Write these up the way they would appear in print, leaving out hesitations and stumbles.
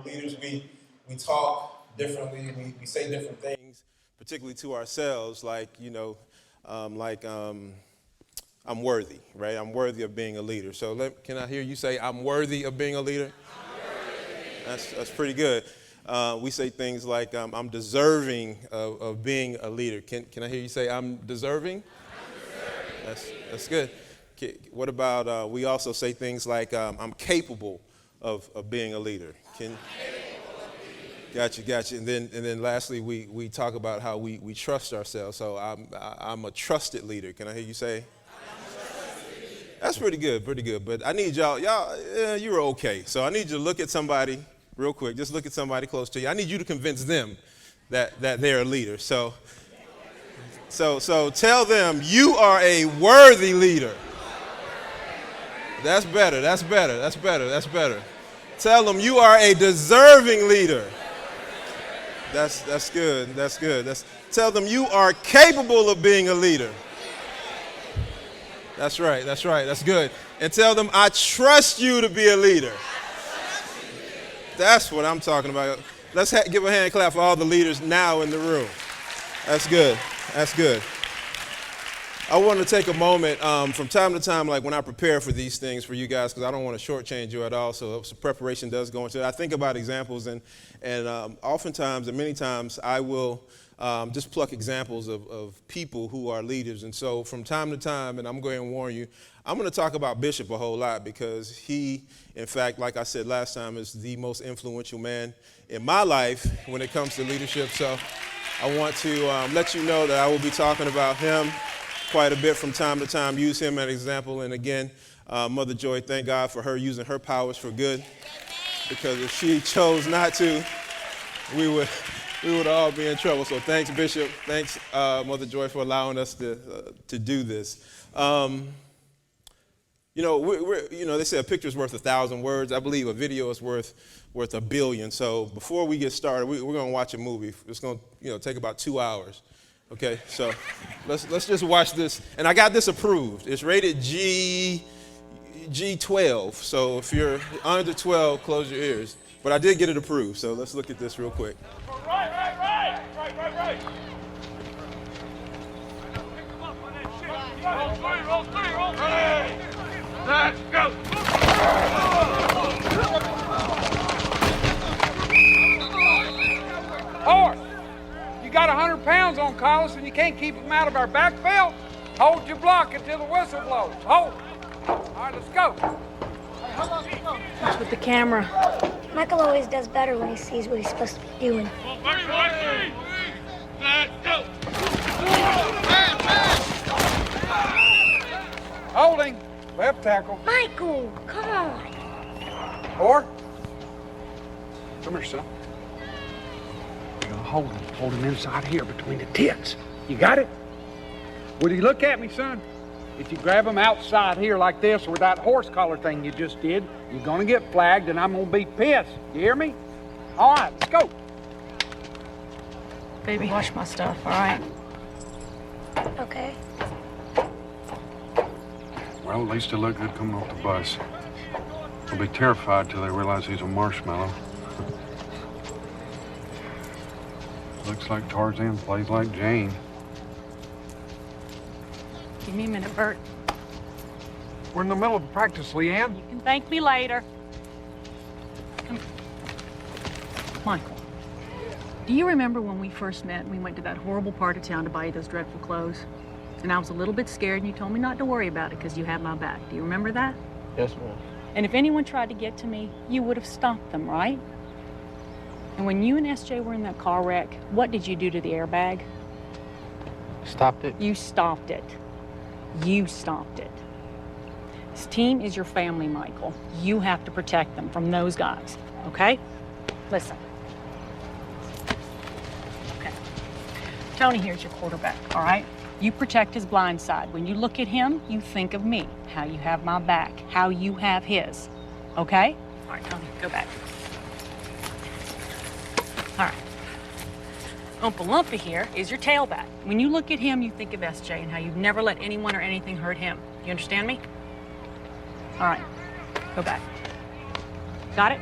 leaders, we talk differently, we say different things, particularly to ourselves, like, I'm worthy, right? I'm worthy of being a leader. So can I hear you say, I'm worthy of being a leader? That's pretty good. We say things like, I'm deserving of being a leader. Can I hear you say, I'm deserving? That's good. What about, we also say things like, I'm capable of being a leader. Gotcha. And then lastly, we talk about how we trust ourselves. So I'm a trusted leader. Can I hear you say? That's pretty good. But I need y'all, you're okay. So I need you to look at somebody real quick. Just look at somebody close to you. I need you to convince them that they're a leader. So tell them you are a worthy leader. That's better. Tell them you are a deserving leader. That's good. Tell them you are capable of being a leader. That's right. That's good. And tell them I trust you to be a leader. That's what I'm talking about. Let's give a hand clap for all the leaders now in the room. That's good. I want to take a moment from time to time, like when I prepare for these things for you guys, because I don't want to shortchange you at all. So preparation does go into it. I think about examples, and oftentimes and many times I will just pluck examples of people who are leaders. And so from time to time, and I'm going to warn you, I'm going to talk about Bishop a whole lot because he, in fact, like I said last time, is the most influential man in my life when it comes to leadership. So I want to let you know that I will be talking about him quite a bit from time to time, use him as an example. And again, Mother Joy, thank God for her using her powers for good, because if she chose not to, we would all be in trouble. So thanks, Bishop. Thanks, Mother Joy, for allowing us to do this. They say a picture's worth 1,000 words. I believe a video is worth 1 billion. So before we get started, we're going to watch a movie. It's going to take about 2 hours. Okay, so let's just watch this. And I got this approved. It's rated G12. So if you're under 12, close your ears. But I did get it approved. So let's look at this real quick. Right. Roll three. Let's go. Horse, you got 100 pounds on Collis and you can't keep him out of our backfield? Hold your block until the whistle blows. Hold. All right, let's go. What's with the camera? Michael always does better when he sees what he's supposed to be doing. Let's go. Holding. Left tackle. Michael, come on. Or. Come here, son. You're gonna hold him. Hold him inside here between the tits. You got it? Will you look at me, son? If you grab him outside here like this or that horse collar thing you just did, you're gonna get flagged and I'm gonna be pissed. You hear me? All right, let's go. Baby, wash my stuff, all right? Okay. Well, at least he'll look good coming off the bus. They'll be terrified till they realize he's a marshmallow. Looks like Tarzan plays like Jane. Give me a minute, Bert. We're in the middle of practice, Leanne. You can thank me later. Come. Michael, do you remember when we first met and we went to that horrible part of town to buy you those dreadful clothes? And I was a little bit scared and you told me not to worry about it because you had my back. Do you remember that? Yes, ma'am. And if anyone tried to get to me, you would have stopped them, right? And when you and SJ were in that car wreck, what did you do to the airbag? Stopped it? You stopped it. You stopped it. This team is your family, Michael. You have to protect them from those guys, okay? Listen. Okay. Tony here's your quarterback, all right? You protect his blind side. When you look at him, you think of me, how you have my back, how you have his, okay? All right, Tony, go back. All right. Oompa Loompa here is your tailback. When you look at him, you think of SJ and how you've never let anyone or anything hurt him. You understand me? All right, go back. Got it?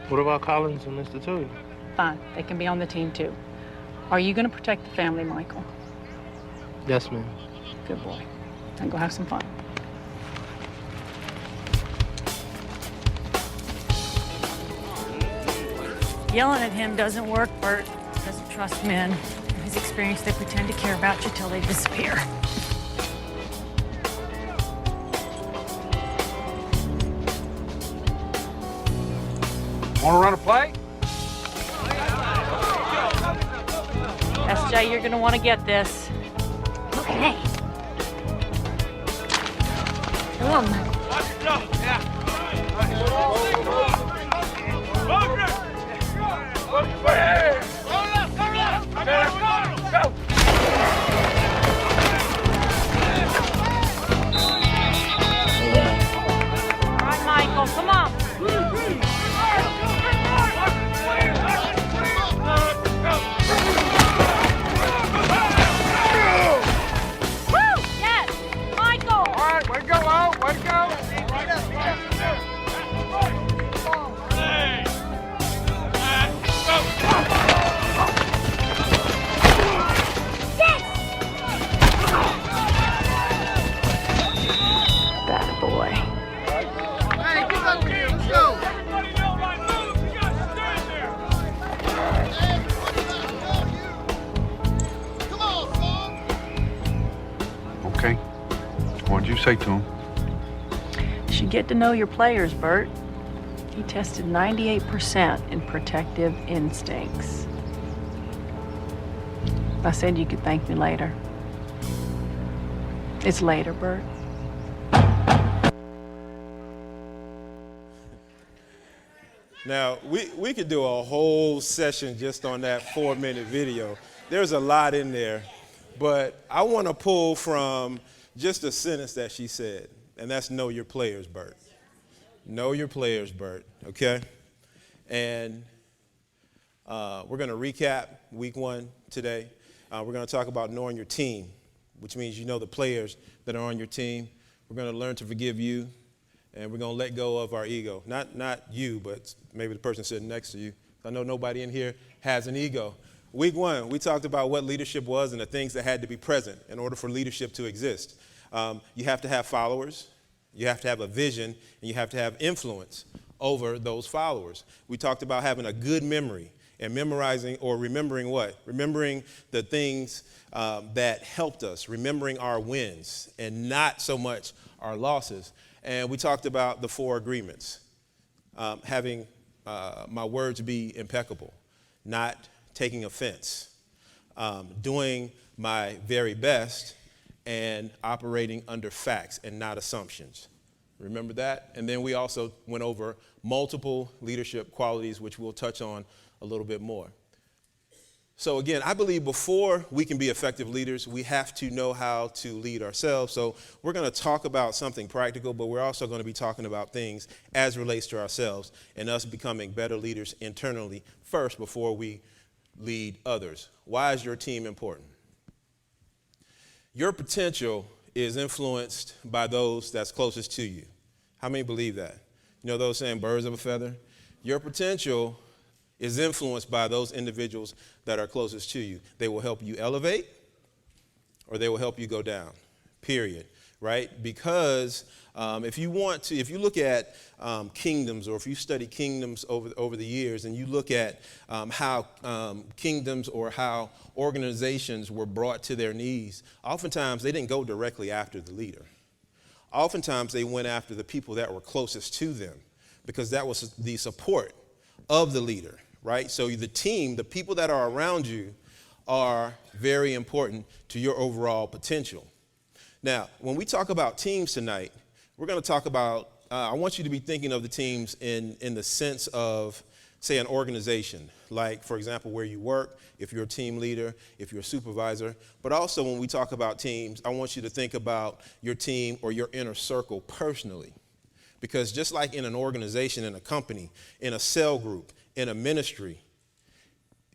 What about Collins and Mr. Tui? Fine, they can be on the team too. Are you going to protect the family, Michael? Yes, ma'am. Good boy. Now go have some fun. Yelling at him doesn't work, Bert. Doesn't trust men. In his experience, they pretend to care about you till they disappear. Want to run a play? SJ, you're going to want to get this. Okay. Come on, Michael. All right, Michael, come on. Woo! Yes! Michael! All right, way to go, O. Way to go. That boy. Hey, get over here. Let's go. Come on, son. Okay. What'd you say to him? You should get to know your players, Bert. He tested 98% in protective instincts. I said you could thank me later. It's later, Bert. Now, we could do a whole session just on that 4-minute video. There's a lot in there, but I want to pull from just a sentence that she said, and that's know your players, Bert. Know your players, Bert, okay? And we're going to recap week 1 today. We're going to talk about knowing your team, which means you know the players that are on your team. We're going to learn to forgive you, and we're going to let go of our ego. Not you, but maybe the person sitting next to you. I know nobody in here has an ego. Week 1, we talked about what leadership was and the things that had to be present in order for leadership to exist. You have to have followers, you have to have a vision, and you have to have influence over those followers. We talked about having a good memory and memorizing or remembering what? Remembering the things that helped us, remembering our wins and not so much our losses. And we talked about the 4 agreements, having my words be impeccable, not taking offense, doing my very best, and operating under facts and not assumptions. Remember that? And then we also went over multiple leadership qualities, which we'll touch on a little bit more. So again, I believe before we can be effective leaders, we have to know how to lead ourselves. So we're going to talk about something practical, but we're also going to be talking about things as relates to ourselves and us becoming better leaders internally first before we lead others. Why is your team important? Your potential is influenced by those that's closest to you. How many believe that? You know those saying birds of a feather? Your potential is influenced by those individuals that are closest to you. They will help you elevate or they will help you go down, period, right? Because if you look at kingdoms, or if you study kingdoms over the years and you look at how kingdoms or how organizations were brought to their knees, oftentimes they didn't go directly after the leader. Oftentimes they went after the people that were closest to them because that was the support of the leader, right? So the team, the people that are around you are very important to your overall potential. Now, when we talk about teams tonight, we're going to talk about, I want you to be thinking of the teams in the sense of, say, an organization, like, for example, where you work, if you're a team leader, if you're a supervisor. But also when we talk about teams, I want you to think about your team or your inner circle personally. Because just like in an organization, in a company, in a cell group, in a ministry,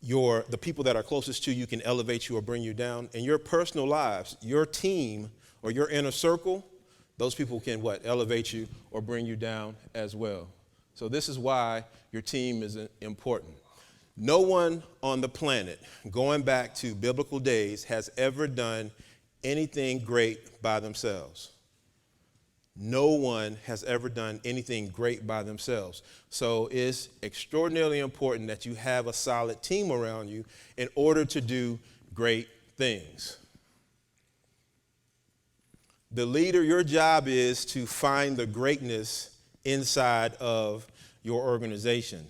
the people that are closest to you can elevate you or bring you down. In your personal lives, your team or your inner circle, those people can what? Elevate you or bring you down as well. So this is why your team is important. No one on the planet, going back to biblical days, has ever done anything great by themselves. No one has ever done anything great by themselves. So it's extraordinarily important that you have a solid team around you in order to do great things. The leader, your job is to find the greatness inside of your organization.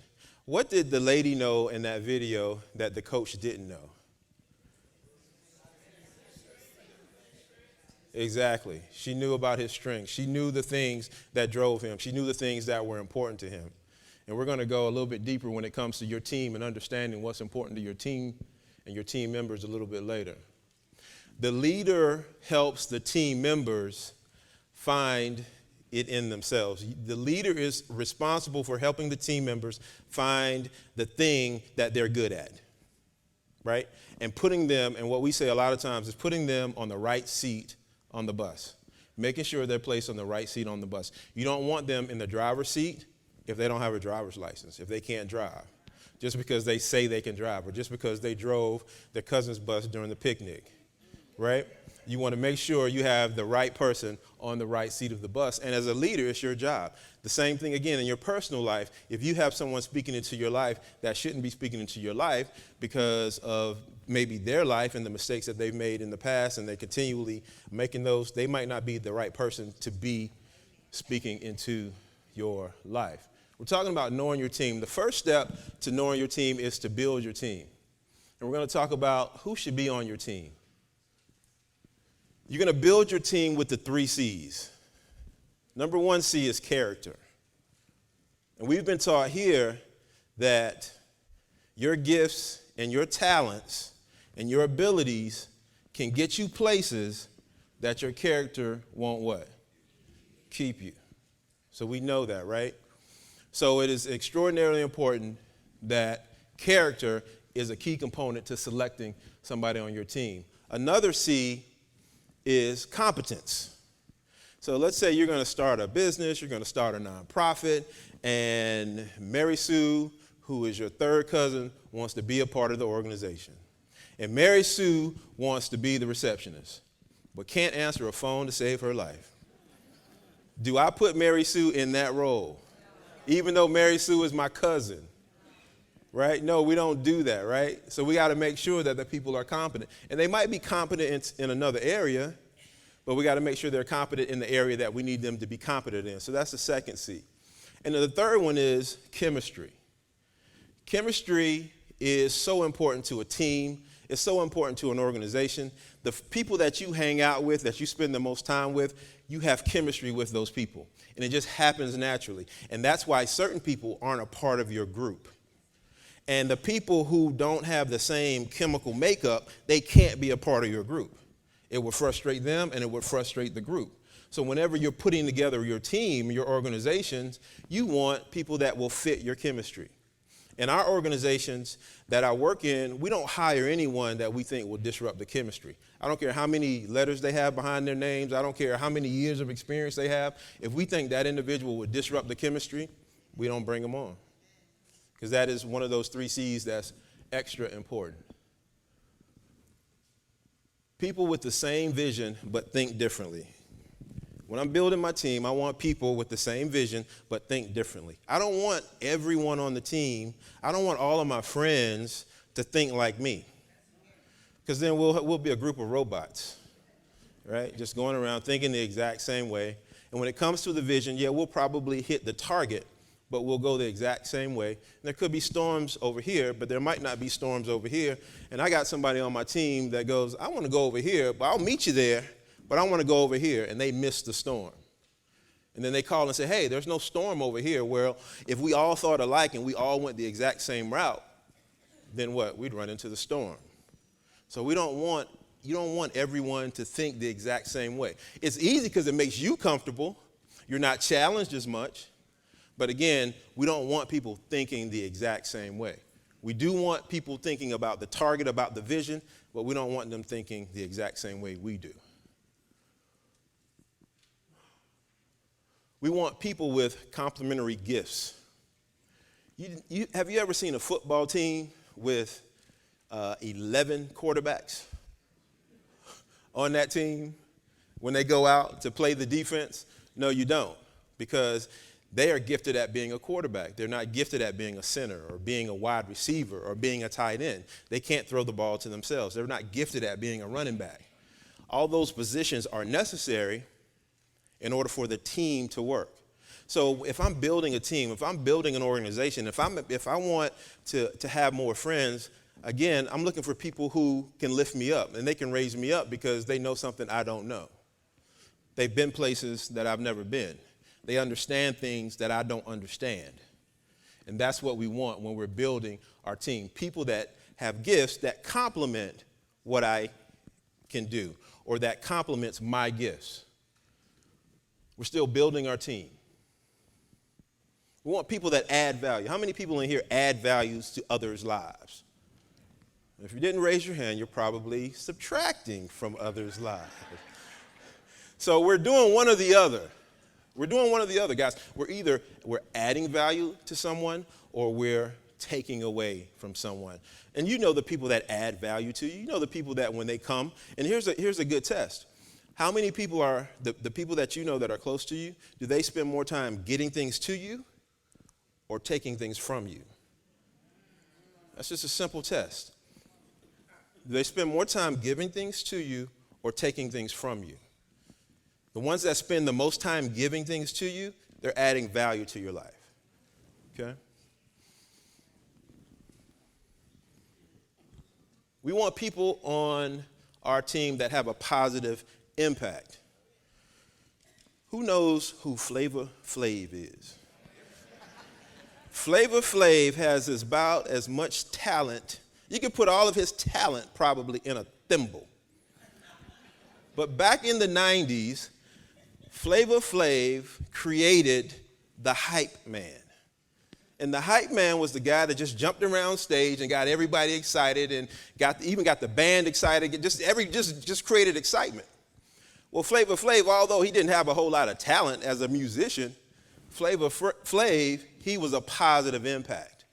What did the lady know in that video that the coach didn't know? Exactly. She knew about his strengths. She knew the things that drove him. She knew the things that were important to him. And we're going to go a little bit deeper when it comes to your team and understanding what's important to your team and your team members a little bit later. The leader helps the team members find it in themselves. The leader is responsible for helping the team members find the thing that they're good at, right? And putting them, and what we say a lot of times is putting them on the right seat on the bus, making sure they're placed on the right seat on the bus. You don't want them in the driver's seat if they don't have a driver's license, if they can't drive, just because they say they can drive, or just because they drove their cousin's bus during the picnic, right? You want to make sure you have the right person on the right seat of the bus. And as a leader, it's your job. The same thing again in your personal life. If you have someone speaking into your life that shouldn't be speaking into your life because of maybe their life and the mistakes that they've made in the past, and they're continually making those, they might not be the right person to be speaking into your life. We're talking about knowing your team. The first step to knowing your team is to build your team. And we're going to talk about who should be on your team. You're going to build your team with the 3 C's. Number 1 C is character. And we've been taught here that your gifts and your talents and your abilities can get you places that your character won't what? Keep you. So we know that, right? So it is extraordinarily important that character is a key component to selecting somebody on your team. Another C is competence. So let's say you're going to start a business, you're going to start a nonprofit, and Mary Sue, who is your third cousin, wants to be a part of the organization. And Mary Sue wants to be the receptionist, but can't answer a phone to save her life. Do I put Mary Sue in that role, even though Mary Sue is my cousin? Right? No, we don't do that, right? So we got to make sure that the people are competent. And they might be competent in another area, but we got to make sure they're competent in the area that we need them to be competent in. So that's the second C. And then the third one is chemistry. Chemistry is so important to a team. It's so important to an organization. The people that you hang out with, that you spend the most time with, you have chemistry with those people. And it just happens naturally. And that's why certain people aren't a part of your group. And the people who don't have the same chemical makeup, they can't be a part of your group. It would frustrate them and it would frustrate the group. So whenever you're putting together your team, your organizations, you want people that will fit your chemistry. In our organizations that I work in, we don't hire anyone that we think will disrupt the chemistry. I don't care how many letters they have behind their names. I don't care how many years of experience they have. If we think that individual would disrupt the chemistry, we don't bring them on. Because that is one of those 3 C's that's extra important. People with the same vision but think differently. When I'm building my team, I want people with the same vision but think differently. I don't want everyone on the team, I don't want all of my friends to think like me. Because then we'll be a group of robots, right? Just going around thinking the exact same way. And when it comes to the vision, yeah, we'll probably hit the target, but we'll go the exact same way. And there could be storms over here, but there might not be storms over here. And I got somebody on my team that goes, I want to go over here, but I'll meet you there, but I want to go over here. And they miss the storm. And then they call and say, hey, there's no storm over here. Well, if we all thought alike and we all went the exact same route, then what? We'd run into the storm. So you don't want everyone to think the exact same way. It's easy because it makes you comfortable. You're not challenged as much. But again, we don't want people thinking the exact same way. We do want people thinking about the target, about the vision, but we don't want them thinking the exact same way we do. We want people with complementary gifts. Have you ever seen a football team with 11 quarterbacks on that team when they go out to play the defense? No, you don't, because they are gifted at being a quarterback. They're not gifted at being a center or being a wide receiver or being a tight end. They can't throw the ball to themselves. They're not gifted at being a running back. All those positions are necessary in order for the team to work. So if I'm building a team, if I'm building an organization, if I want to have more friends, again, I'm looking for people who can lift me up, and they can raise me up because they know something I don't know. They've been places that I've never been. They understand things that I don't understand. And that's what we want when we're building our team. People that have gifts that complement what I can do, or that complements my gifts. We're still building our team. We want people that add value. How many people in here add values to others' lives? If you didn't raise your hand, you're probably subtracting from others' lives. So we're doing one or the other. We're doing one or the other, guys. We're adding value to someone, or we're taking away from someone. And you know the people that add value to you. You know the people that when they come, and here's a good test. How many people are, the people that you know that are close to you, do they spend more time getting things to you or taking things from you? That's just a simple test. Do they spend more time giving things to you or taking things from you? The ones that spend the most time giving things to you, they're adding value to your life. Okay? We want people on our team that have a positive impact. Who knows who Flavor Flav is? Flavor Flav has about as much talent. You could put all of his talent probably in a thimble. But back in the 90s, Flavor Flav created the hype man. And the hype man was the guy that just jumped around stage and got everybody excited and even got the band excited, just created excitement. Well, Flavor Flav, although he didn't have a whole lot of talent as a musician, Flavor Flav, he was a positive impact,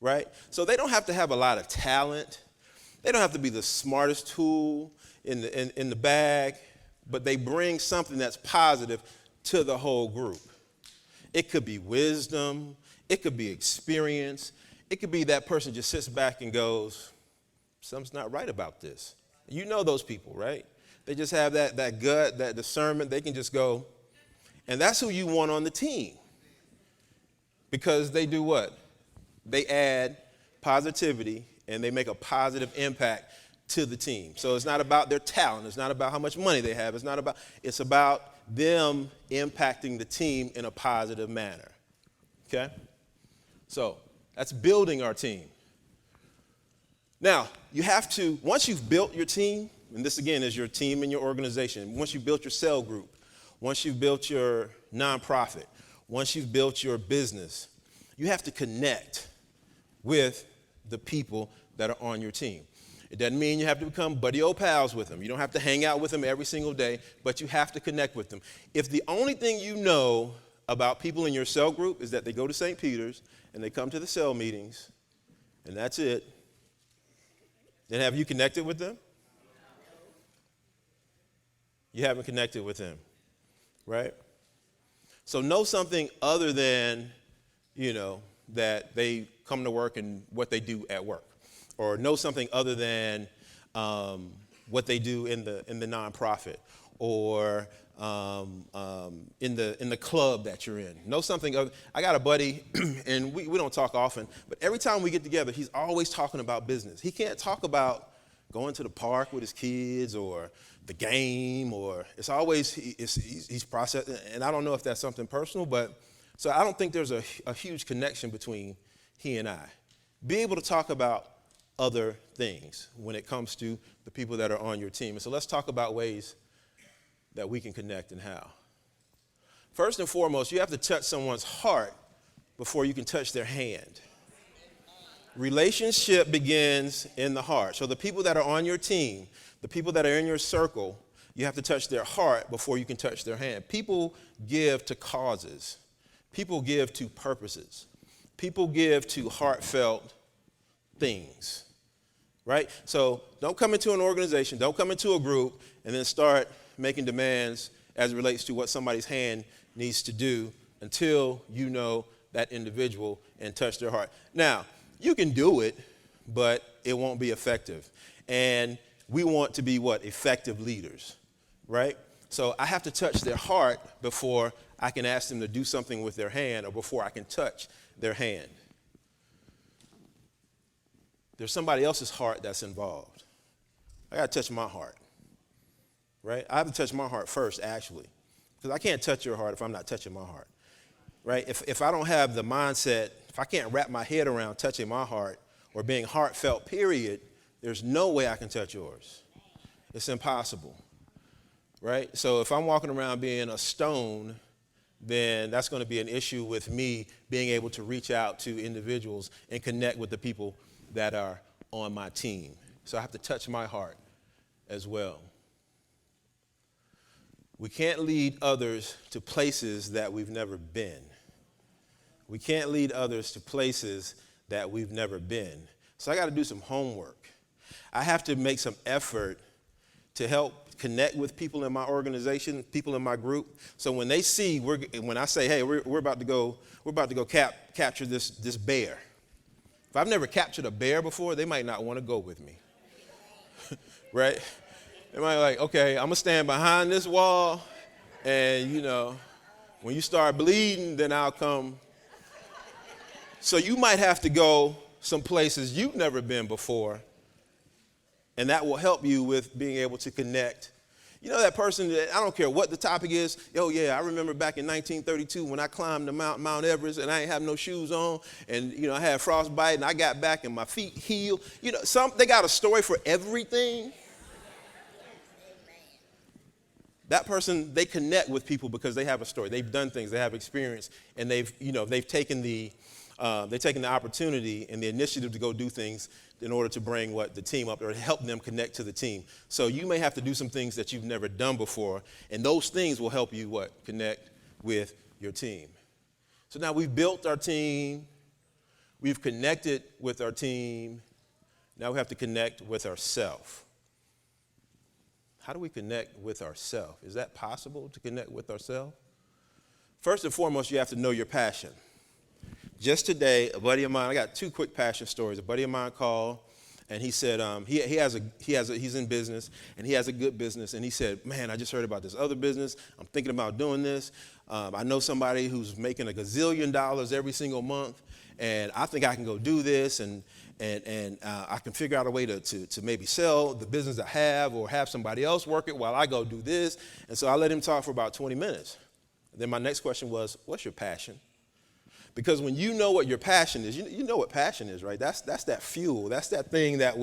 right? So they don't have to have a lot of talent. They don't have to be the smartest tool in the bag, but they bring something that's positive to the whole group. It could be wisdom. It could be experience. It could be that person just sits back and goes, something's not right about this. You know those people, right? They just have that gut, that discernment. They can just go, and that's who you want on the team. Because they do what? They add positivity, and they make a positive impact to the team. So it's not about their talent. It's not about how much money they have. It's about them impacting the team in a positive manner. Okay? So that's building our team. Now, you have to, once you've built your team, and this again is your team and your organization, once you've built your cell group, once you've built your nonprofit, once you've built your business, you have to connect with the people that are on your team. It doesn't mean you have to become buddy old pals with them. You don't have to hang out with them every single day, but you have to connect with them. If the only thing you know about people in your cell group is that they go to St. Peter's and they come to the cell meetings, and that's it, then have you connected with them? You haven't connected with them, right? So know something other than, that they come to work and what they do at work. Or know something other than what they do in the nonprofit, or in the club that you're in. Know something other. I got a buddy, and we don't talk often, but every time we get together, he's always talking about business. He can't talk about going to the park with his kids or the game, or it's always he's processing. And I don't know if that's something personal, but so I don't think there's a huge connection between he and I. Be able to talk about other things when it comes to the people that are on your team. And so let's talk about ways that we can connect and how. First and foremost, you have to touch someone's heart before you can touch their hand. Relationship begins in the heart. So the people that are on your team, the people that are in your circle, you have to touch their heart before you can touch their hand. People give to causes. People give to purposes. people give to heartfelt things, right? So don't come into an organization, don't come into a group, and then start making demands as it relates to what somebody's hand needs to do until you know that individual and touch their heart. Now, you can do it, but it won't be effective. And we want to be what? Effective leaders, right? So I have to touch their heart before I can ask them to do something with their hand or before I can touch their hand. There's somebody else's heart that's involved. I got to touch my heart, right? I have to touch my heart first, actually, because I can't touch your heart if I'm not touching my heart, right? If I don't have the mindset, if I can't wrap my head around touching my heart or being heartfelt, period, there's no way I can touch yours. It's impossible, right? So if I'm walking around being a stone, then that's going to be an issue with me being able to reach out to individuals and connect with the people that are on my team. So I have to touch my heart as well. We can't lead others to places that we've never been. We can't lead others to places that we've never been. So I got to do some homework. I have to make some effort to help connect with people in my organization, people in my group. So when they see, when I say, hey, we're about to go capture this bear. If I've never captured a bear before, they might not want to go with me, right? They might be like, okay, I'm gonna stand behind this wall, and when you start bleeding, then I'll come. So you might have to go some places you've never been before, and that will help you with being able to connect. You know that person that, I don't care what the topic is, I remember back in 1932 when I climbed the Mount Everest and I ain't have no shoes on, and I had frostbite and I got back and my feet healed. They got a story for everything. That person, they connect with people because they have a story. They've done things, they have experience, and they've taken the opportunity and the initiative to go do things in order to bring the team up or help them connect to the team. So you may have to do some things that you've never done before, and those things will help you connect with your team. So now we've built our team, we've connected with our team, now we have to connect with ourselves. How do we connect with ourselves? Is that possible to connect with ourselves? First and foremost, you have to know your passion. Just today, a buddy of mine, I got two quick passion stories. A buddy of mine called, and he said he's in business, and he has a good business, and he said, man, I just heard about this other business. I'm thinking about doing this. I know somebody who's making $1 gazillion every single month, and I think I can go do this, and I can figure out a way to maybe sell the business I have or have somebody else work it while I go do this. And so I let him talk for about 20 minutes. Then my next question was, what's your passion? Because when you know what your passion is, you know what passion is, right? That's that fuel. That's that thing that's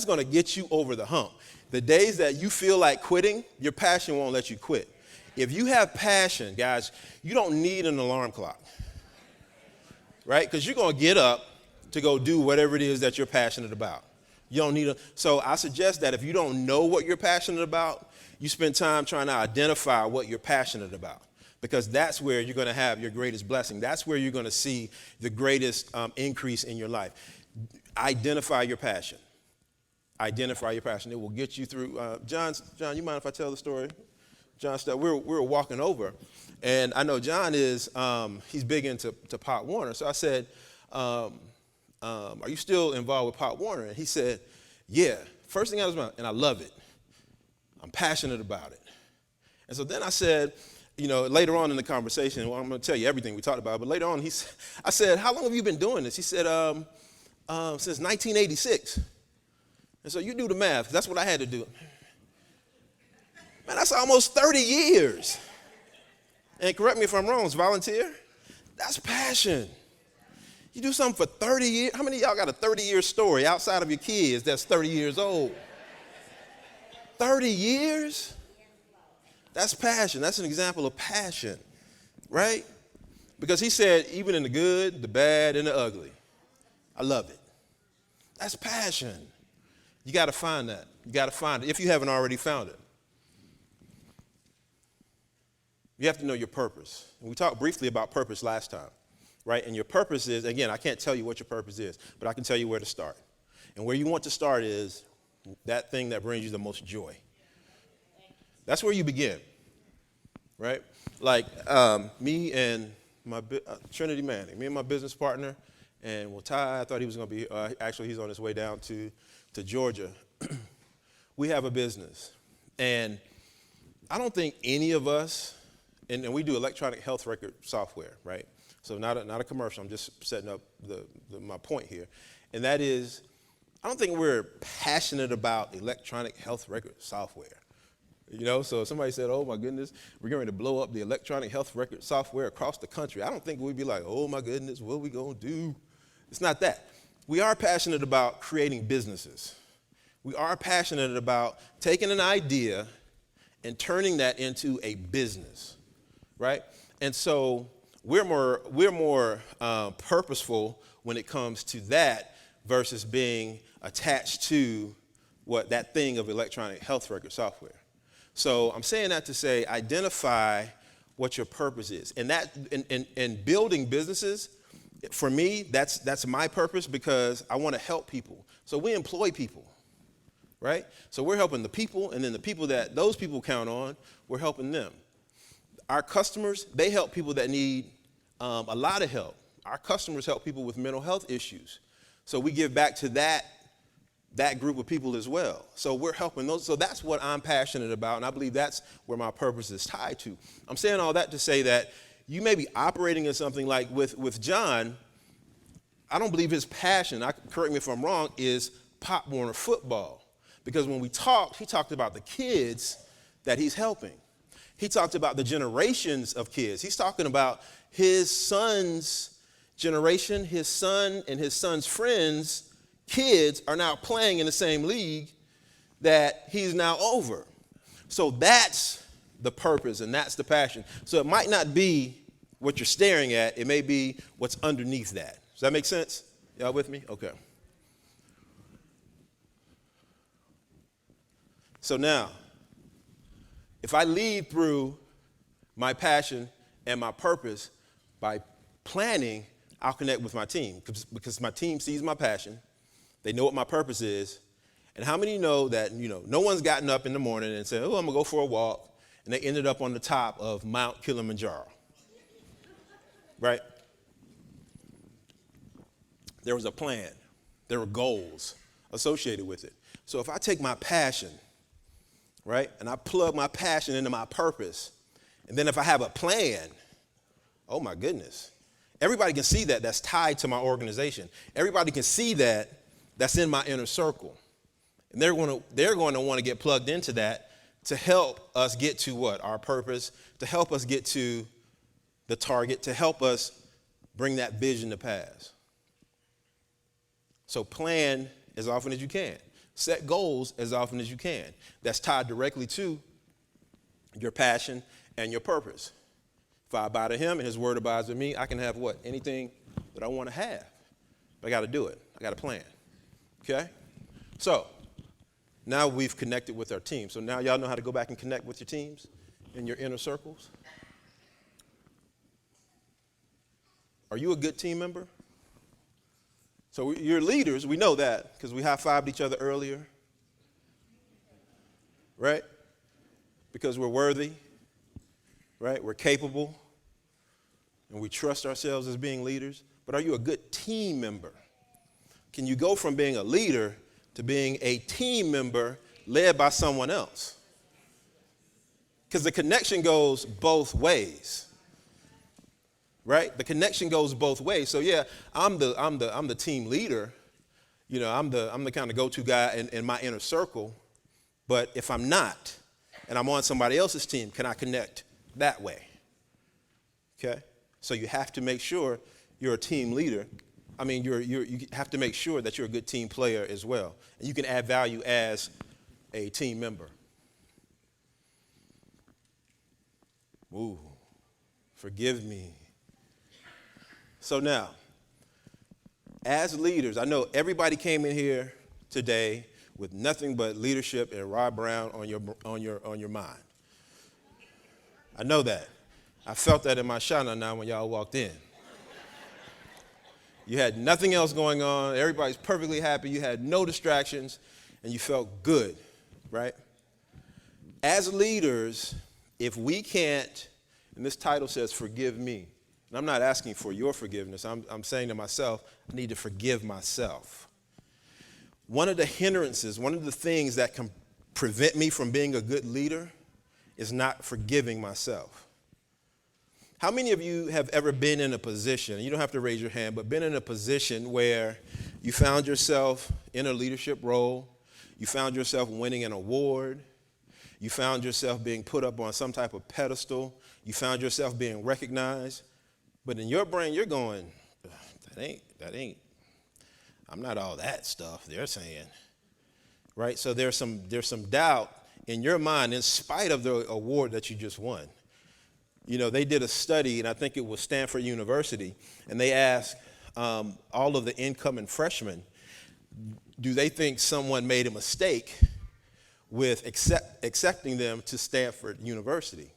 going to get you over the hump. The days that you feel like quitting, your passion won't let you quit. If you have passion, guys, you don't need an alarm clock, right? Because you're going to get up to go do whatever it is that you're passionate about. You don't need so I suggest that if you don't know what you're passionate about, you spend time trying to identify what you're passionate about. Because that's where you're going to have your greatest blessing. That's where you're going to see the greatest increase in your life. Identify your passion. Identify your passion. It will get you through. John, you mind if I tell the story? John, we were walking over, and I know John is, he's big into Pop Warner. So I said, are you still involved with Pop Warner? And he said, yeah. First thing I was about, and I love it. I'm passionate about it. And so then I said, later on in the conversation, I'm going to tell you everything we talked about, but later on, I said, how long have you been doing this? He said, since 1986. And so you do the math. That's what I had to do. Man, that's almost 30 years. And correct me if I'm wrong, it's volunteer. That's passion. You do something for 30 years. How many of y'all got a 30-year story outside of your kids that's 30 years old? 30 years? That's passion. That's an example of passion, right? Because he said, even in the good, the bad, and the ugly. I love it. That's passion. You got to find that. You got to find it if you haven't already found it. You have to know your purpose. And we talked briefly about purpose last time. right? And your purpose is, again, I can't tell you what your purpose is, but I can tell you where to start. And where you want to start is that thing that brings you the most joy. That's where you begin, right? Like me and my Trinity Manning, me and my business partner, and well, Ty, I thought he was going to be, actually he's on his way down to Georgia. We have a business, and I don't think any of us, and we do electronic health record software, right? So not a commercial, I'm just setting up my point here. And that is, I don't think we're passionate about electronic health record software. You know, so if somebody said, oh my goodness, we're going to blow up the electronic health record software across the country, I don't think we'd be like, oh my goodness, what are we going to do? It's not that. We are passionate about creating businesses. We are passionate about taking an idea and turning that into a business, right? And so we're more purposeful when it comes to that versus being attached to that thing of electronic health record software. So I'm saying that to say, identify what your purpose is. And that in building businesses, for me, that's my purpose because I want to help people. So we employ people, right? So we're helping the people, and then the people that those people count on, we're helping them. Our customers, they help people that need a lot of help. Our customers help people with mental health issues. So we give back to that group of people as well. So we're helping those. So that's what I'm passionate about, and I believe that's where my purpose is tied to. I'm saying all that to say that you may be operating in something like with John. I don't believe his passion, correct me if I'm wrong, is Pop Warner football. Because when we talked, he talked about the kids that he's helping. He talked about the generations of kids. He's talking about his son's generation, his son and his son's friends' kids are now playing in the same league that he's now over. So that's the purpose and that's the passion. So it might not be what you're staring at, it may be what's underneath that. Does that make sense? Y'all with me? Okay. So now, if I lead through my passion and my purpose by planning, I'll connect with my team because my team sees my passion. They know what my purpose is. And how many know that, no one's gotten up in the morning and said, oh, I'm going to go for a walk, and they ended up on the top of Mount Kilimanjaro, right? There was a plan. There were goals associated with it. So if I take my passion, right, and I plug my passion into my purpose, and then if I have a plan, oh my goodness, everybody can see that that's tied to my organization. Everybody can see that that's in my inner circle. And they're going to want to get plugged into that to help us get to what? Our purpose, to help us get to the target, to help us bring that vision to pass. So plan as often as you can. Set goals as often as you can. That's tied directly to your passion and your purpose. If I abide in him and his word abides in me, I can have what? Anything that I want to have. But I got to do it. I got to plan. Okay? So now we've connected with our team. So now y'all know how to go back and connect with your teams in your inner circles. Are you a good team member? So you're leaders, we know that, because we high-fived each other earlier, right? Because we're worthy, right? We're capable, and we trust ourselves as being leaders. But are you a good team member? Can you go from being a leader to being a team member led by someone else? Because the connection goes both ways. Right? The connection goes both ways. So yeah, I'm the team leader. I'm the kind of go-to guy in my inner circle. But if I'm not, and I'm on somebody else's team, can I connect that way? Okay? So you have to make sure you're a team leader. I mean, you have to make sure that you're a good team player as well. And you can add value as a team member. Ooh, forgive me. So now, as leaders, I know everybody came in here today with nothing but leadership and Rob Brown on your mind. I know that. I felt that in my shana now when y'all walked in. You had nothing else going on. Everybody's perfectly happy. You had no distractions, and you felt good, right? As leaders, if we can't, and this title says, forgive me. And I'm not asking for your forgiveness. I'm saying to myself, I need to forgive myself. One of the hindrances, one of the things that can prevent me from being a good leader is not forgiving myself. How many of you have ever been in a position, you don't have to raise your hand, but been in a position where you found yourself in a leadership role, you found yourself winning an award, you found yourself being put up on some type of pedestal, you found yourself being recognized, but in your brain you're going, that ain't, I'm not all that stuff they're saying, right? So there's some doubt in your mind in spite of the award that you just won. You know, they did a study, and I think it was Stanford University, and they asked all of the incoming freshmen, do they think someone made a mistake with accepting them to Stanford University?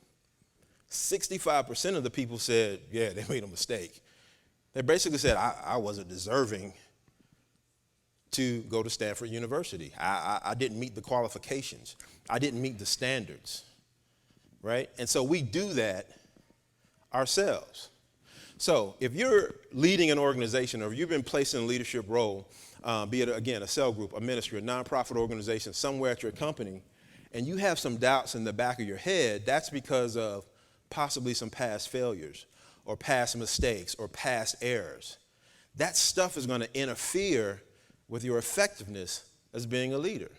65% of the people said, yeah, they made a mistake. They basically said, I wasn't deserving to go to Stanford University. I didn't meet the qualifications. I didn't meet the standards, right? And so we do that ourselves. So if you're leading an organization or if you've been placed in a leadership role, be it, again, a cell group, a ministry, a nonprofit organization, somewhere at your company, and you have some doubts in the back of your head, that's because of possibly some past failures or past mistakes or past errors. That stuff is going to interfere with your effectiveness as being a leader.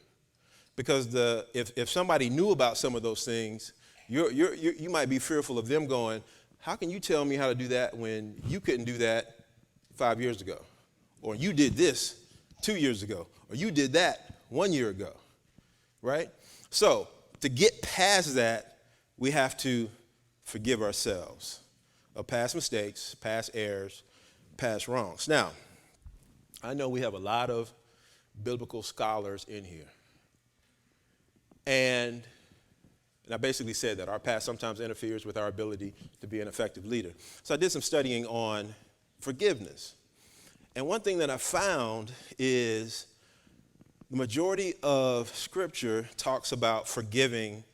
Because if somebody knew about some of those things, you might be fearful of them going, how can you tell me how to do that when you couldn't do that 5 years ago? Or you did this 2 years ago, or you did that 1 year ago, right? So to get past that, we have to forgive ourselves of past mistakes, past errors, past wrongs. Now, I know we have a lot of biblical scholars in here. And I basically said that our past sometimes interferes with our ability to be an effective leader. So I did some studying on forgiveness. And one thing that I found is the majority of Scripture talks about forgiving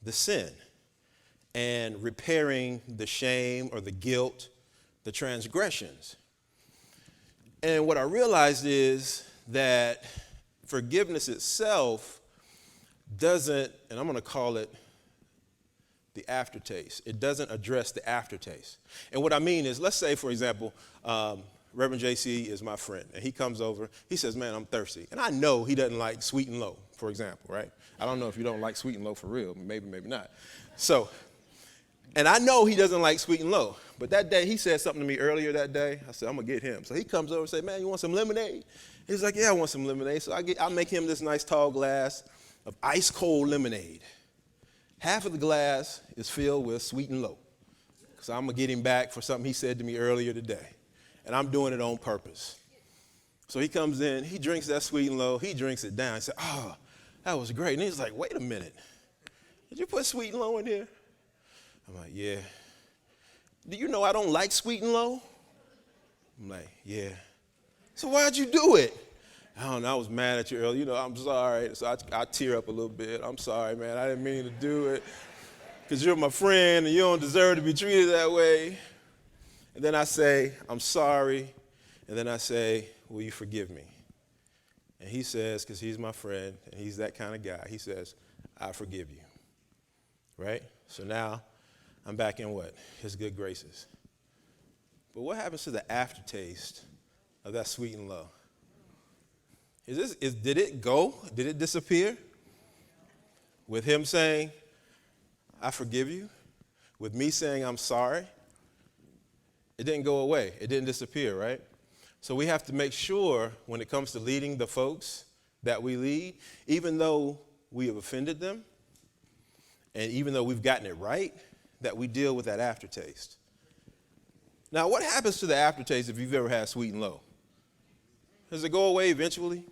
the sin and repairing the shame or the guilt, the transgressions. And what I realized is that forgiveness itself doesn't, and I'm going to call it the aftertaste. It doesn't address the aftertaste. And what I mean is, let's say, for example, Reverend JC is my friend, and he comes over. He says, man, I'm thirsty. And I know he doesn't like sweet and low, for example, right? I don't know if you don't like sweet and low for real. Maybe, maybe not. So, and I know he doesn't like sweet and low. But that day, he said something to me earlier that day. I said, I'm going to get him. So he comes over and says, man, you want some lemonade? He's like, yeah, I want some lemonade. So I make him this nice tall glass of ice cold lemonade. Half of the glass is filled with sweet and low. So I'm going to get him back for something he said to me earlier today. And I'm doing it on purpose. So he comes in, he drinks that sweet and low, he drinks it down. He said, oh, that was great. And he's like, wait a minute. Did you put sweet and low in here? I'm like, yeah. Do you know I don't like sweet and low? I'm like, yeah. So why'd you do it? I don't know, I was mad at you earlier. You know, I'm sorry. So I tear up a little bit. I'm sorry, man. I didn't mean to do it. Because you're my friend and you don't deserve to be treated that way. And then I say, I'm sorry. And then I say, will you forgive me? And he says, because he's my friend and he's that kind of guy, he says, I forgive you. Right? So now I'm back in what? His good graces. But what happens to the aftertaste of that sweet and low? Did it go? Did it disappear? With him saying, I forgive you? With me saying, I'm sorry? It didn't go away. It didn't disappear, right? So we have to make sure when it comes to leading the folks that we lead, even though we have offended them, and even though we've gotten it right, that we deal with that aftertaste. Now, what happens to the aftertaste if you've ever had sweet and low? Does it go away eventually?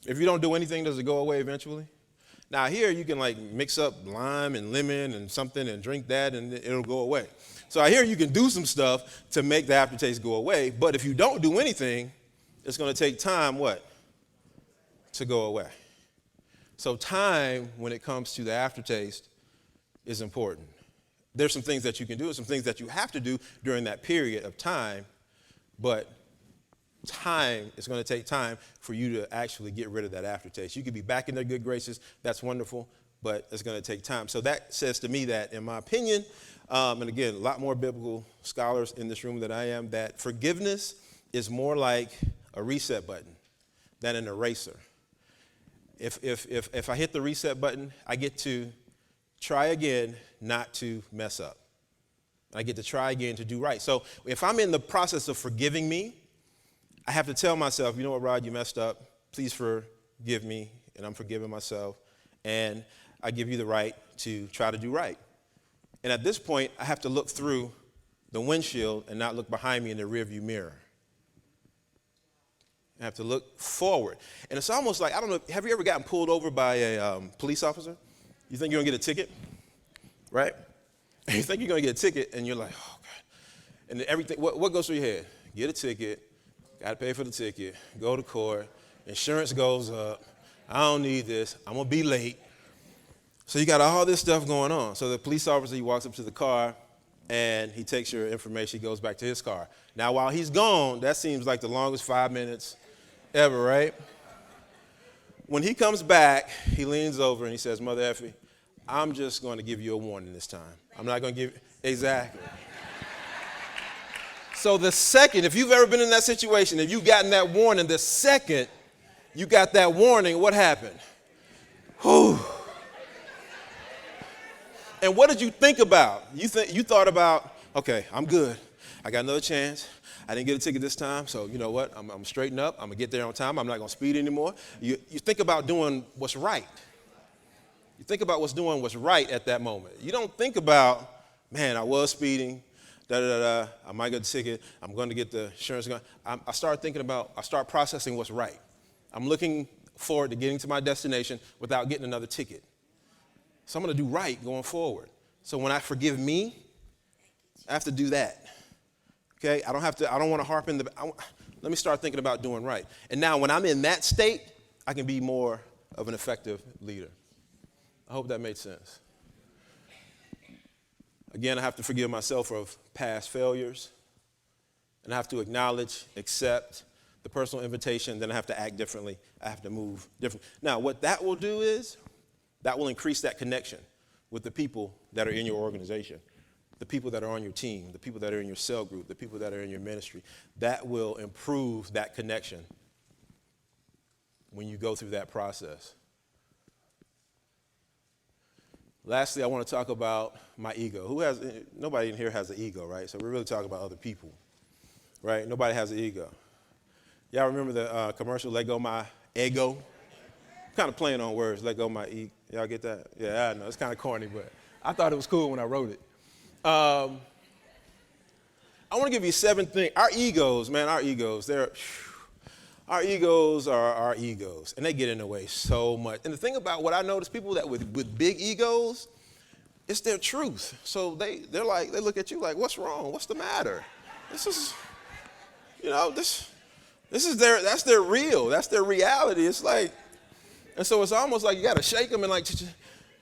If you don't do anything, does it go away eventually? Now, here you can like mix up lime and lemon and something and drink that and it'll go away. So I hear you can do some stuff to make the aftertaste go away, but if you don't do anything, it's going to take time, what? To go away. So time, when it comes to the aftertaste, is important. There's some things that you can do, some things that you have to do during that period of time, but time is going to take time for you to actually get rid of that aftertaste. You could be back in their good graces. That's wonderful, but it's going to take time. So that says to me that, in my opinion, and again, a lot more biblical scholars in this room than I am, that forgiveness is more like a reset button than an eraser. If I hit the reset button, I get to try again not to mess up. I get to try again to do right. So if I'm in the process of forgiving me, I have to tell myself, you know what, Rod, you messed up. Please forgive me, and I'm forgiving myself. And I give you the right to try to do right. And at this point, I have to look through the windshield and not look behind me in the rearview mirror. I have to look forward. And it's almost like, I don't know, have you ever gotten pulled over by a police officer? You think you're going to get a ticket, right? And you think you're going to get a ticket, and you're like, oh, God. And everything, what goes through your head? Get a ticket, got to pay for the ticket, go to court, insurance goes up, I don't need this, I'm going to be late. So you got all this stuff going on. So the police officer, he walks up to the car, and he takes your information, he goes back to his car. Now, while he's gone, that seems like the longest 5 minutes ever, right? When he comes back, he leans over and he says, Mother Effie, I'm just going to give you a warning this time. I'm not going to give, exactly. So the second, if you've ever been in that situation, if you've gotten that warning, the second you got that warning, what happened? Whew. And what did you think about? You thought about, okay, I'm good. I got another chance. I didn't get a ticket this time, so you know what? I'm straighten up. I'm going to get there on time. I'm not going to speed anymore. You think about doing what's right. You think about what's right at that moment. You don't think about, man, I was speeding, I might get a ticket. I'm going to get the insurance. I start processing what's right. I'm looking forward to getting to my destination without getting another ticket. So I'm going to do right going forward. So when I forgive me, I have to do that. Okay, I don't want to harp in let me start thinking about doing right. And now when I'm in that state, I can be more of an effective leader. I hope that made sense. Again, I have to forgive myself of past failures. And I have to acknowledge, accept the personal invitation. Then I have to act differently. I have to move differently. Now, what that will do is that will increase that connection with the people that are in your organization. The people that are on your team, the people that are in your cell group, the people that are in your ministry. That will improve that connection when you go through that process. Lastly, I want to talk about my ego. Nobody in here has an ego, right? So we're really talking about other people, right? Nobody has an ego. Y'all remember the commercial, Let Go My Ego? I'm kind of playing on words, Let Go My Ego. Y'all get that? Yeah, I know, it's kind of corny, but I thought it was cool when I wrote it. I want to give you 7 things. Our egos, our egos are our egos, and they get in the way so much. And the thing about what I notice, people that with big egos, it's their truth. So they look at you like, what's wrong? What's the matter? This is that's their real. That's their reality. It's like, and so it's almost like you got to shake them and like.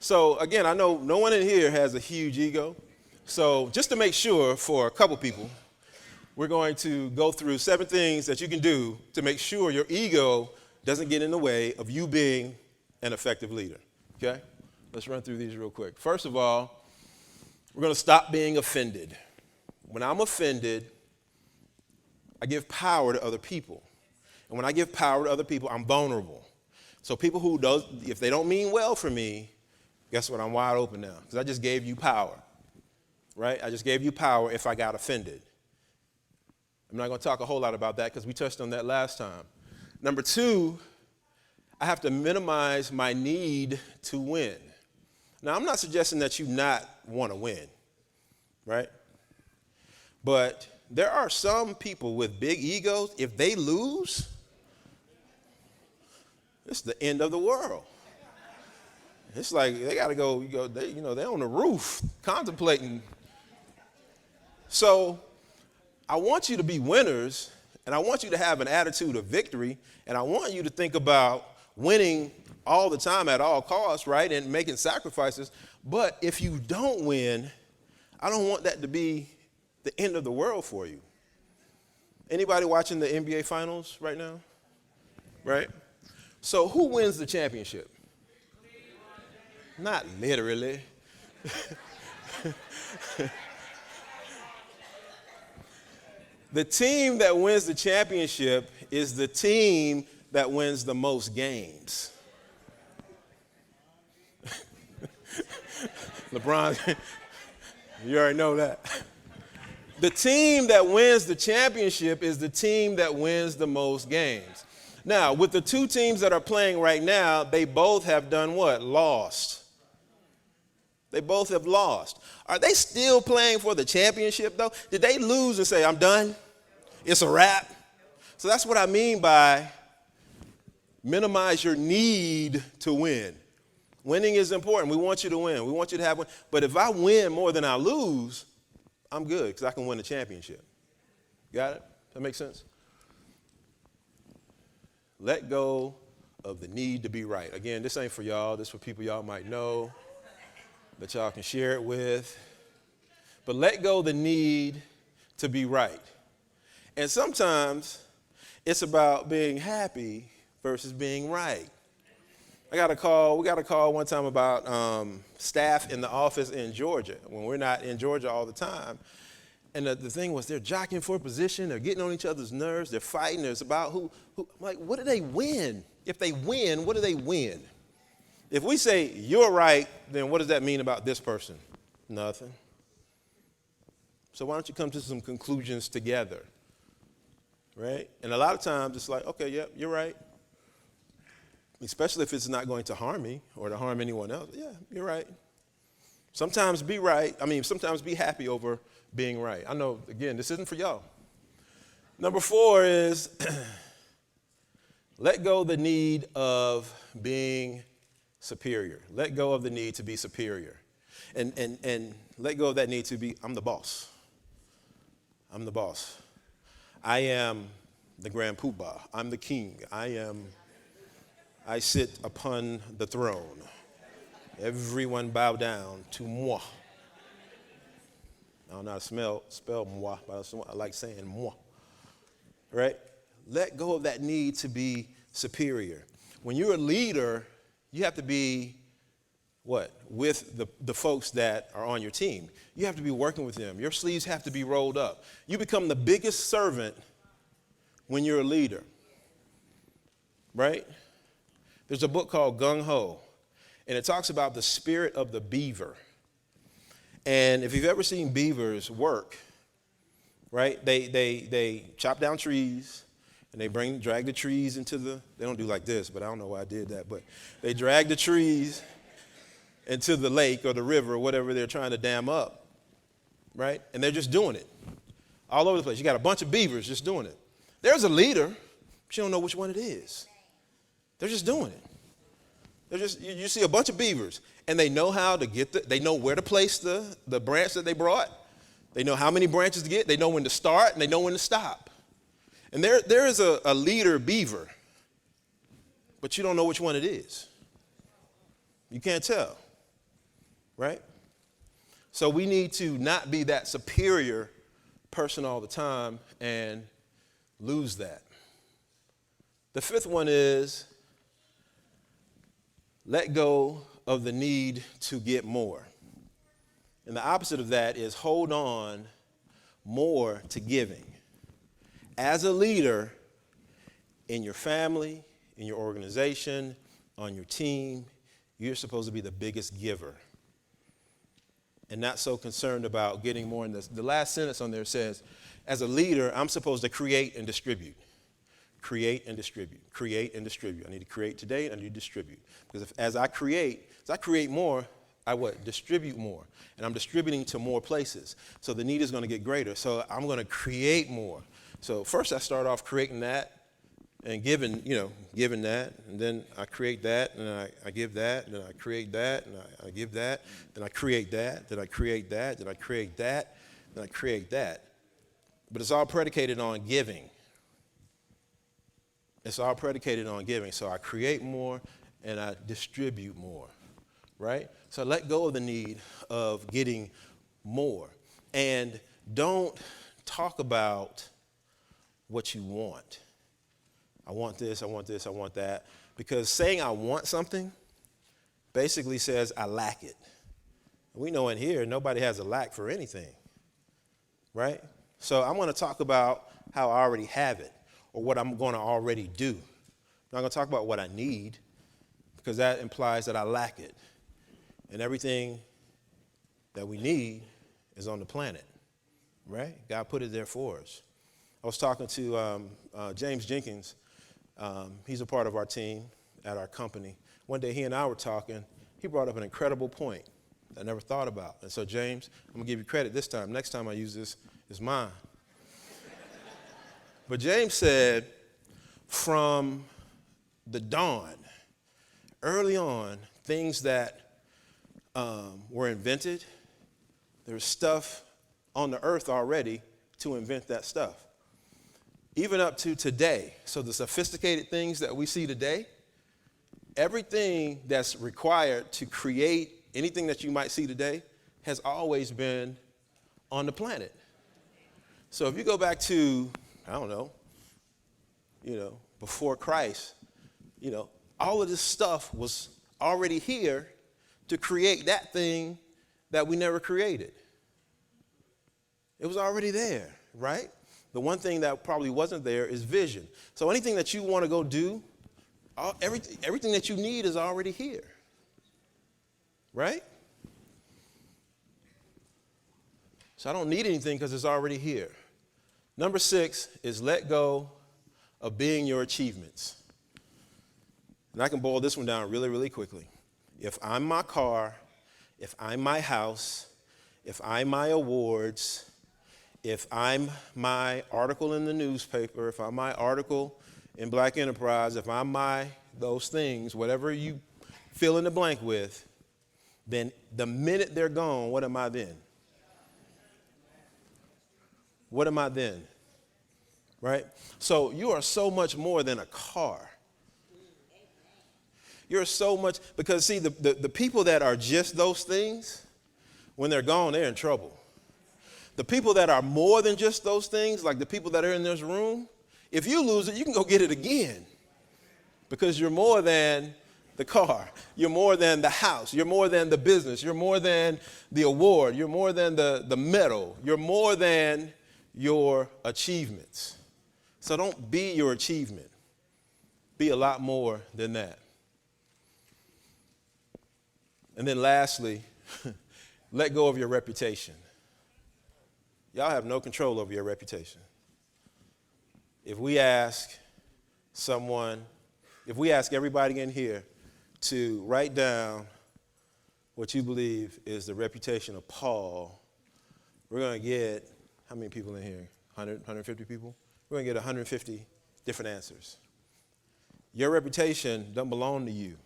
So again, I know no one in here has a huge ego. So just to make sure for a couple people, we're going to go through 7 things that you can do to make sure your ego doesn't get in the way of you being an effective leader, okay? Let's run through these real quick. First of all, we're going to stop being offended. When I'm offended, I give power to other people. And when I give power to other people, I'm vulnerable. So people if they don't mean well for me, guess what? I'm wide open now because I just gave you power. Right? I just gave you power if I got offended. I'm not going to talk a whole lot about that because we touched on that last time. Number 2, I have to minimize my need to win. Now, I'm not suggesting that you not want to win, right? But there are some people with big egos, if they lose, it's the end of the world. It's like they got to go, they're on the roof contemplating So I want you to be winners, and I want you to have an attitude of victory, and I want you to think about winning all the time at all costs, right, and making sacrifices. But if you don't win, I don't want that to be the end of the world for you. Anybody watching the NBA Finals right now? Right? So who wins the championship? Not literally. The team that wins the championship is the team that wins the most games. LeBron, you already know that. The team that wins the championship is the team that wins the most games. Now, with the two teams that are playing right now, they both have done what? Lost. They both have lost. Are they still playing for the championship, though? Did they lose and say, I'm done? It's a wrap? So that's what I mean by minimize your need to win. Winning is important. We want you to win. We want you to have one. But if I win more than I lose, I'm good because I can win the championship. Got it? That makes sense? Let go of the need to be right. Again, this ain't for y'all. This is for people y'all might know that y'all can share it with. But let go of the need to be right. And sometimes it's about being happy versus being right. We got a call one time about staff in the office in Georgia when we're not in Georgia all the time. And the thing was they're jockeying for a position. They're getting on each other's nerves. They're fighting. It's about who. I'm like, what do they win? If they win, what do they win? If we say you're right, then what does that mean about this person? Nothing. So why don't you come to some conclusions together? Right? And a lot of times it's like, okay, yep, you're right. Especially if it's not going to harm me or to harm anyone else. Yeah, you're right. Sometimes be right. Sometimes be happy over being right. I know, again, this isn't for y'all. Number 4 is let go of the need of being superior. Let go of the need to be superior. And let go of that need to be, I'm the boss. I'm the boss. I am the grand poobah. I'm the king. I sit upon the throne. Everyone bow down to moi. I don't know how to spell moi, but I like saying moi. Right? Let go of that need to be superior. When you're a leader, you have to be what? With the folks that are on your team. You have to be working with them. Your sleeves have to be rolled up. You become the biggest servant when you're a leader. Right? There's a book called Gung Ho, and it talks about the spirit of the beaver. And if you've ever seen beavers work, right, they chop down trees, and they drag the trees into they don't do like this, but I don't know why I did that, but they drag the trees into the lake or the river or whatever they're trying to dam up, right? And they're just doing it all over the place. You got a bunch of beavers just doing it. There's a leader, but you don't know which one it is. They're just doing it. You see a bunch of beavers, and they know how to they know where to place the branch that they brought. They know how many branches to get. They know when to start, and they know when to stop. And there is a leader beaver, but you don't know which one it is. You can't tell, right? So we need to not be that superior person all the time and lose that. The 5th one is let go of the need to get more. And the opposite of that is hold on more to giving. As a leader in your family, in your organization, on your team, you're supposed to be the biggest giver and not so concerned about getting more. In the last sentence on there says, as a leader, I'm supposed to create and distribute. Create and distribute. Create and distribute. I need to create today, and I need to distribute. Because as I create more, I distribute more. And I'm distributing to more places. So the need is going to get greater. So I'm going to create more. So first I start off creating that and giving that. And then I create that, and I give that, and then I create that, and I give that. Then I create that, then I create that, then I create that. and I create that. But it's all predicated on giving. It's all predicated on giving. So I create more and I distribute more, right? So let go of the need of getting more. And don't talk about what you want. I want this, I want this, I want that. Because saying I want something basically says I lack it. We know in here nobody has a lack for anything, right? So I'm going to talk about how I already have it or what I'm going to already do. I'm not going to talk about what I need because that implies that I lack it. And everything that we need is on the planet, right? God put it there for us. I was talking to James Jenkins. He's a part of our team at our company. One day he and I were talking. He brought up an incredible point I never thought about. And so, James, I'm going to give you credit this time. Next time I use this, it's mine. But James said, from the dawn, early on, things that were invented, there's stuff on the earth already to invent that stuff. Even up to today. So the sophisticated things that we see today, everything that's required to create anything that you might see today has always been on the planet. So if you go back to, I don't know, before Christ, all of this stuff was already here to create that thing that we never created. It was already there, right? The one thing that probably wasn't there is vision. So anything that you want to go do, everything that you need is already here, right? So I don't need anything because it's already here. Number 6 is let go of being your achievements. And I can boil this one down really, really quickly. If I'm my car, if I'm my house, if I'm my awards, if I'm my article in the newspaper, if I'm my article in Black Enterprise, if I'm my those things, whatever you fill in the blank with, then the minute they're gone, what am I then? What am I then? Right? So you are so much more than a car. You're so much, because see, the people that are just those things, when they're gone, they're in trouble. The people that are more than just those things, like the people that are in this room, if you lose it, you can go get it again. Because you're more than the car. You're more than the house. You're more than the business. You're more than the award. You're more than the medal. You're more than your achievements. So don't be your achievement. Be a lot more than that. And then lastly, let go of your reputation. Y'all have no control over your reputation. If we ask everybody in here to write down what you believe is the reputation of Paul, we're going to get, how many people in here? 100, 150 people? We're going to get 150 different answers. Your reputation doesn't belong to you,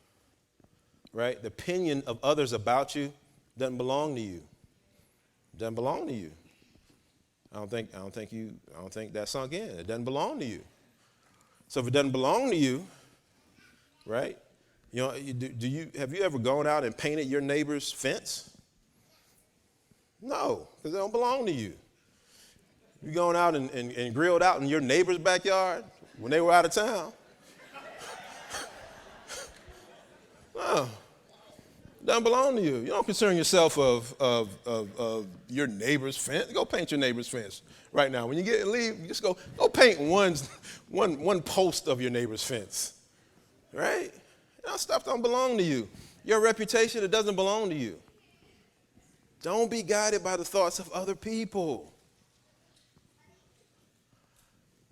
right? The opinion of others about you doesn't belong to you. Doesn't belong to you. I don't think that sunk in. It doesn't belong to you. So if it doesn't belong to you, right? Have you ever gone out and painted your neighbor's fence? No, because it don't belong to you. You going out and grilled out in your neighbor's backyard when they were out of town? No, it doesn't belong to you. You don't concern yourself of your neighbor's fence. Go paint your neighbor's fence right now. When you get and leave, you just go paint one post of your neighbor's fence, right? That stuff don't belong to you. Your reputation, it doesn't belong to you. Don't be guided by the thoughts of other people.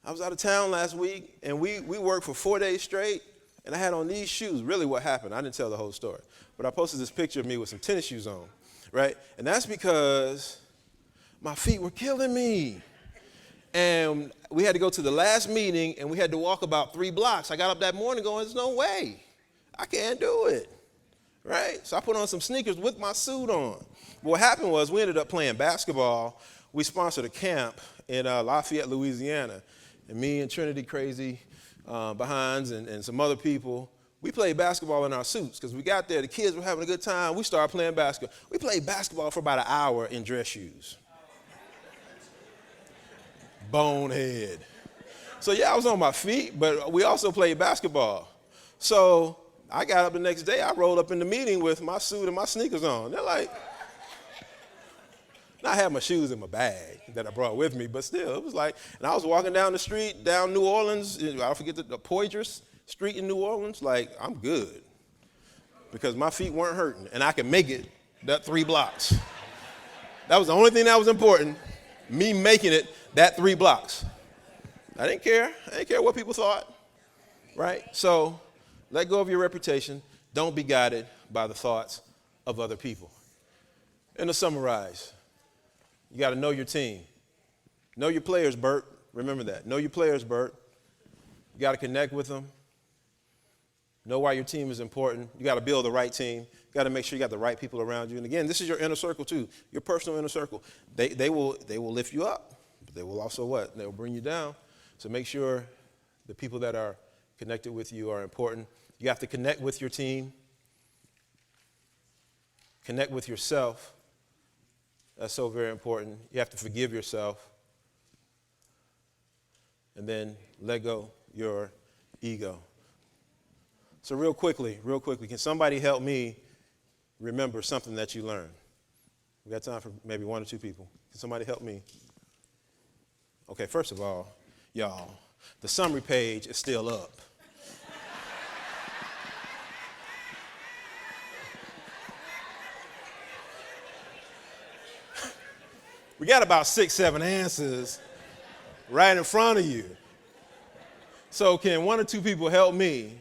I was out of town last week, and we worked for 4 days straight, and I had on these shoes. Really what happened, I didn't tell the whole story, but I posted this picture of me with some tennis shoes on, right? And that's because my feet were killing me. And we had to go to the last meeting, and we had to walk about 3 blocks. I got up that morning going, there's no way. I can't do it, right? So I put on some sneakers with my suit on. But what happened was we ended up playing basketball we sponsored a camp in Lafayette, Louisiana. And me and Trinity Crazy Behinds and some other people, we played basketball in our suits because we got there. The kids were having a good time. We started playing basketball. We played basketball for about an hour in dress shoes. Bonehead. So yeah, I was on my feet, but we also played basketball. So I got up the next day. I rolled up in the meeting with my suit and my sneakers on. They're like, and I had my shoes in my bag that I brought with me, but still, it was like, and I was walking down the street, down New Orleans, I'll forget the Poydras Street in New Orleans, like, I'm good. Because my feet weren't hurting, and I could make it that 3 blocks. That was the only thing that was important, me making it that 3 blocks. I didn't care. I didn't care what people thought, right? So let go of your reputation. Don't be guided by the thoughts of other people. And to summarize, you got to know your team. Know your players, Bert. Remember that. Know your players, Bert. You got to connect with them. Know why your team is important. You got to build the right team. You got to make sure you got the right people around you. And again, this is your inner circle too, your personal inner circle. They will lift you up, but they will also what? They will bring you down. So make sure the people that are connected with you are important. You have to connect with your team. Connect with yourself. That's so very important. You have to forgive yourself. And then let go your ego. So real quickly, can somebody help me remember something that you learned? We got time for maybe 1 or 2 people. Can somebody help me? Okay, first of all, y'all, the summary page is still up. We got about 6, 7 answers right in front of you. So can 1 or 2 people help me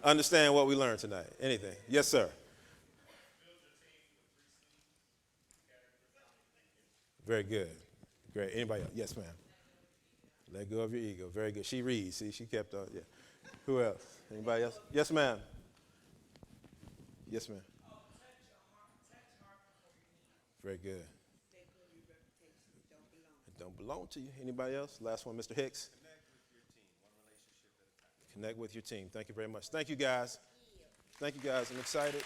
understand what we learned tonight? Anything? Yes, sir. Very good. Great. Anybody else? Yes, ma'am. Let go of your ego. Very good. She reads. See, she kept on. Yeah. Who else? Anybody else? Yes, ma'am. Yes, ma'am. Very good. It don't belong to you. Anybody else? Last one, Mr. Hicks. Connect with your team. Thank you very much. Thank you, guys. Thank you, guys. I'm excited.